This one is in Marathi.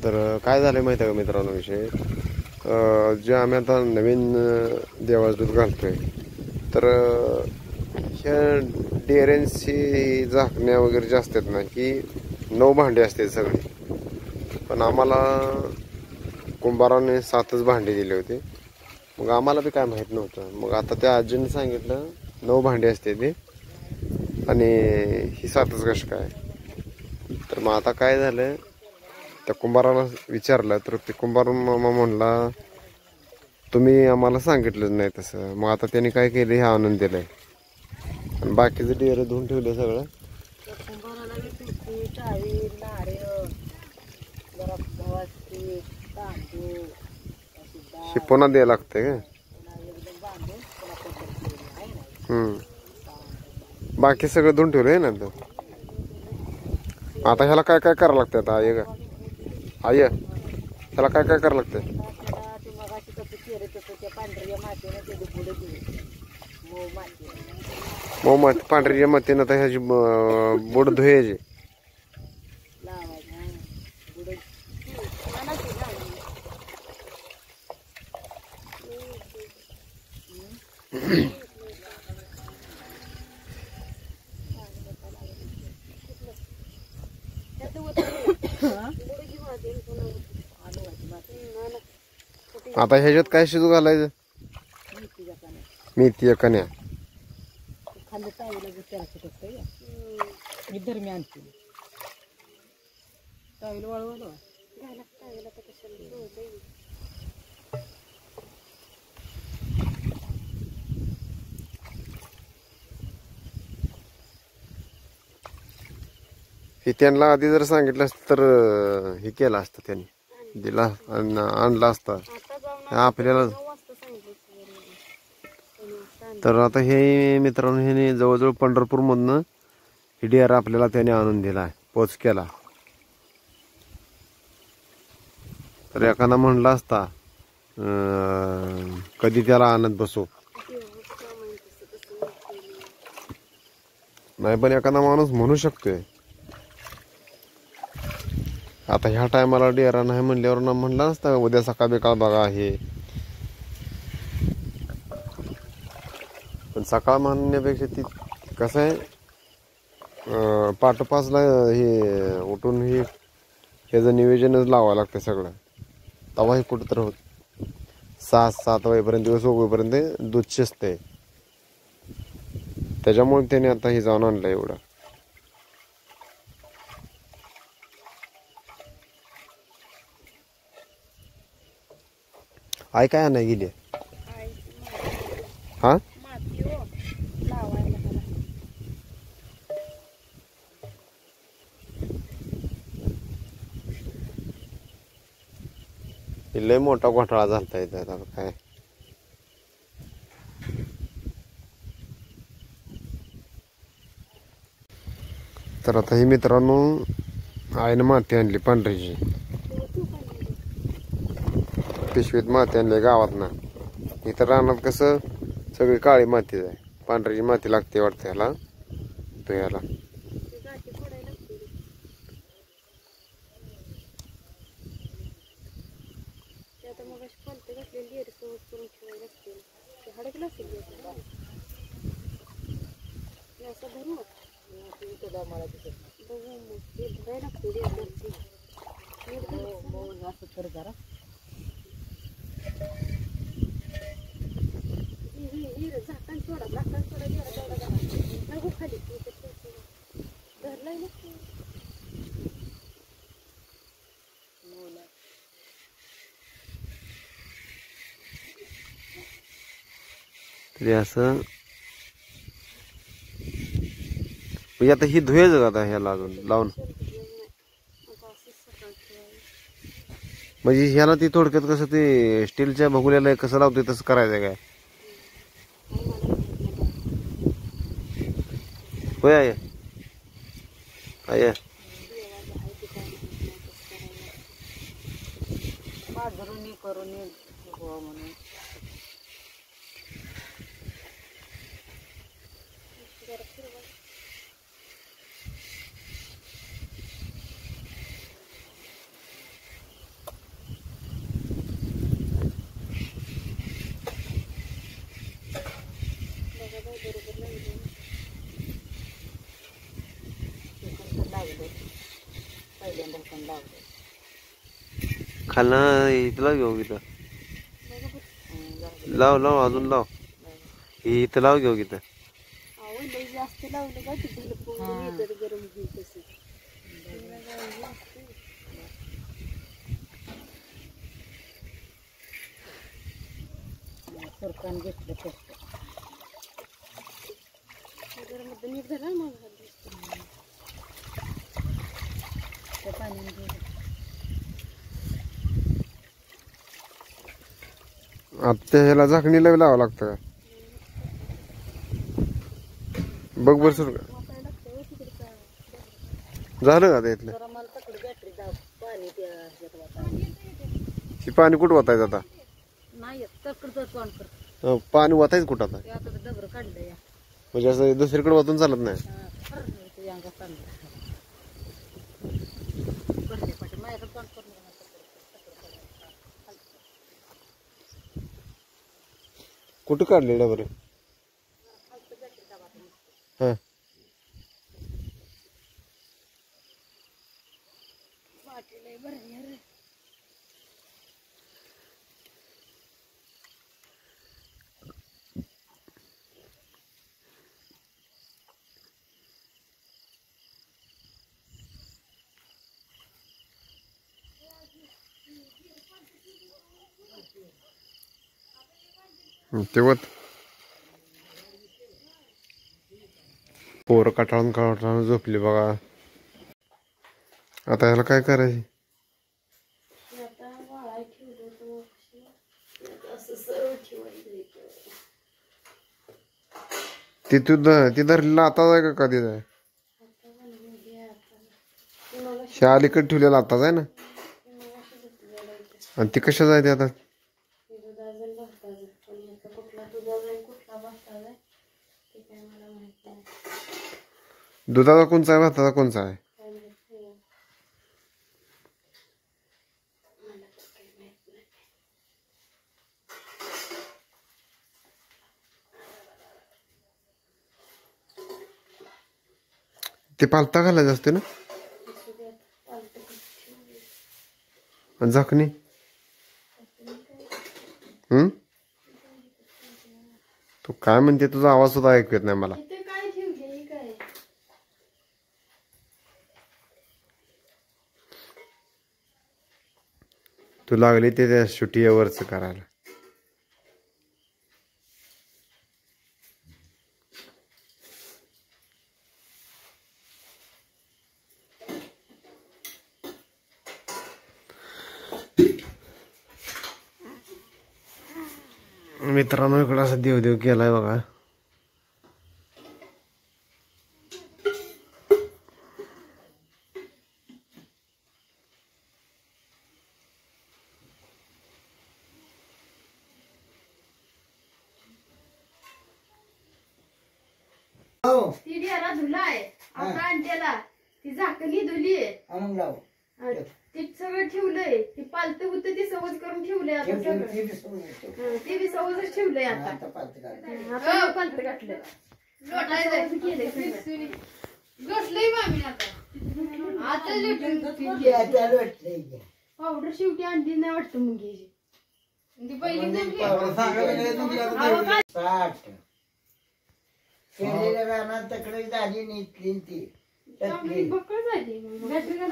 तर काय झालं माहिती आहे का मित्रांनो विषय, जे आम्ही आता नवीन देवाचं दूध घालतोय तर ह्या डेअऱ्यांची झाकण्या वगैरे जे असतात ना की 9 भांडी असते सगळी, पण आम्हाला कुंभाराने 7च भांडी दिली होती. मग आम्हाला बी काय माहीत नव्हतं. मग आता त्या आजीने सांगितलं 9 भांडी असते ती आणि ही 7च कशी काय. तर मग आता काय झालं, त्या कुंभाराला विचारलं तर ते कुंभार मामा म्हणला तुम्ही आम्हाला सांगितलंच नाही तसं. मग आता त्यांनी काय केलं हे आणून दिलंय आणि बाकीचं डेअर धुवून ठेवलं सगळं. हे पुन्हा द्यायला लागतंय का? बाकी सगळं धुवून ठेवलंय ना. आता ह्याला काय काय करावं लागतं आता आई का आई, ह्याला काय काय करावं लागतंय? मग माती पांढऱ्या मातीनं आता ह्याची बुड धुयाची. आता ह्याच्यात काय शिजू घालायचं? मेथी कण्या हे त्यांना आधी जर सांगितलं असतं तर हे केलं असतं, त्यांनी दिला आणला असता आपल्याला. तर आता हे मित्रांनो हे जवळजवळ पंढरपूर मधनं ही डेअर आपल्याला त्याने आणून दिला, पोच केला. तर एखादा म्हणला असता कधी त्याला आणत बसू नाही, पण एखादा माणूस म्हणू शकतोय. आता ह्या टायमाला डेअरा नाही म्हणल्यावर ना म्हणला नसता उद्या सकाळ बिकाळ बघा हे. पण सकाळ म्हणण्यापेक्षा ती कसं आहे, पाठोपाचला हे उठून हे ह्याचं नियोजनच लावावं लागतं सगळं. तवा हे कुठं तर होत 6-7 वाजेपर्यंत दिवस उगवेपर्यंत दूध शिजतंय. त्याच्यामुळे त्याने आता हे जाऊन आणलं एवढं. आई काय नाही गेली हा? लय मोठा घोटाळा झालता इथं आता काय. तर आता ही मित्रांनो आईनं माती आणली पांढरीची, पिशवीत माती आणली गावात ना. इथं रानात कसं सगळी काळी मातीच आहे, पांढरीची माती लागते वाटते ह्याला धुयाला. तरी असं म्हणजे आता ही धुयाचं आता ह्याला अजून लावून, म्हणजे ह्याला ती थोडक्यात कसं ते स्टीलच्या भगुल्याला कसं लावतोय तसं करायचं काय? होय आय आय खालना इथं घेऊ इथं लाव लाव अजून लाव इथं लाव घेऊ इथं जास्त लावलं का गरम सरकार घेतलं नीट झालं मग त्या पाण्याने आता ह्याला झाकणीला लावावं लागतं का बघ बर सर झालं का त्यातलं पाणी कुठं वाचायचं आता नाही तकड पाणी वाचायचं कुठं आता डबर काढलं या म्हणजे असं दुसरीकडे वाचून चालत नाही कुठं काढले डबर हा तेव्हा पोरं कटाळून कटाळून झोपली बघा आता ह्याला काय करायचं ती धरलेला आताच आहे का कधीच आहे ह्या अलीकडे ठेवलेला आताच आहे ना आणि ती कशा जायते आता दुधाचा कोणचा आहे भाताचा कोणचा आहे ते पालता घालायचं असते ना झाकणी तू काय म्हणते तुझा आवाज सुद्धा ऐकू येत नाही मला तू लागली ते त्या शुटीवरच करायला मित्रांनो इकडं असं देवदेव केलाय बघा ती ढेरा धुलाय आता आणतेला ती झाकणी धुली ते सगळं ठेवलंय ती पालत होत ती सवज करून ठेवलंय आता सगळं ते बी सवजच ठेवलंय आता पालत घातलं पावडर शेवटी आणली नाही वाटतं मुंग्याची तकडे झाली नीटली ती बक्कळ झाली बॅटरी का